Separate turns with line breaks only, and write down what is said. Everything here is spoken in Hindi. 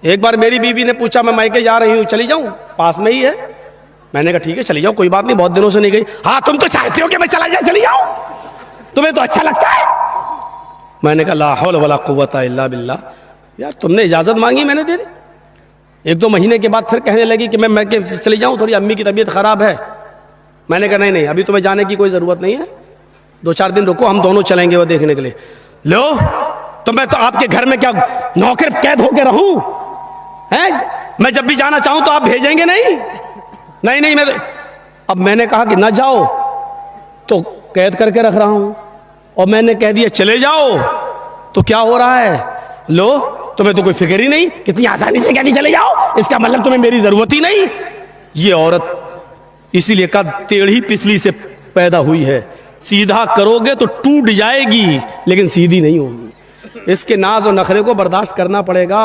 एक बार मेरी बीवी ने पूछा मैं मायके जा रही हूँ, चली जाऊँ, पास में ही है। मैंने कहा ठीक है चली जाओ, कोई बात नहीं, बहुत दिनों से नहीं गई। हाँ तुम तो चाहते हो कि मैं चला जाए, चली जाऊँ, तुम्हें तो अच्छा लगता है। मैंने कहा ला हौल वला कुव्वता इल्ला बिल्लाह। यार तुमने इजाजत मांगी, मैंने दे दी। 1-2 महीने के बाद फिर कहने लगी कि मैं चली जाऊँ, थोड़ी अम्मी की तबीयत खराब है। मैंने कहा नहीं अभी तुम्हें जाने की कोई जरूरत नहीं है, 2-4 दिन रुको, हम दोनों चलेंगे वो देखने के लिए। लो तो मैं तो आपके घर में क्या नौकर कैद होके रहूं हैं? मैं जब भी जाना चाहूं तो आप भेजेंगे नहीं? नहीं मैं तो, अब मैंने कहा कि ना जाओ तो कैद करके रख रहा हूं, और मैंने कह दिया चले जाओ तो क्या हो रहा है? लो तुम्हें तो कोई फिक्र ही नहीं, कितनी आसानी से कहती चले जाओ, इसका मतलब तुम्हें मेरी जरूरत ही नहीं। ये औरत इसीलिए का टेढ़ी पिछली से पैदा हुई है, सीधा करोगे तो टूट जाएगी लेकिन सीधी नहीं होगी। इसके नाज और नखरे को बर्दाश्त करना पड़ेगा।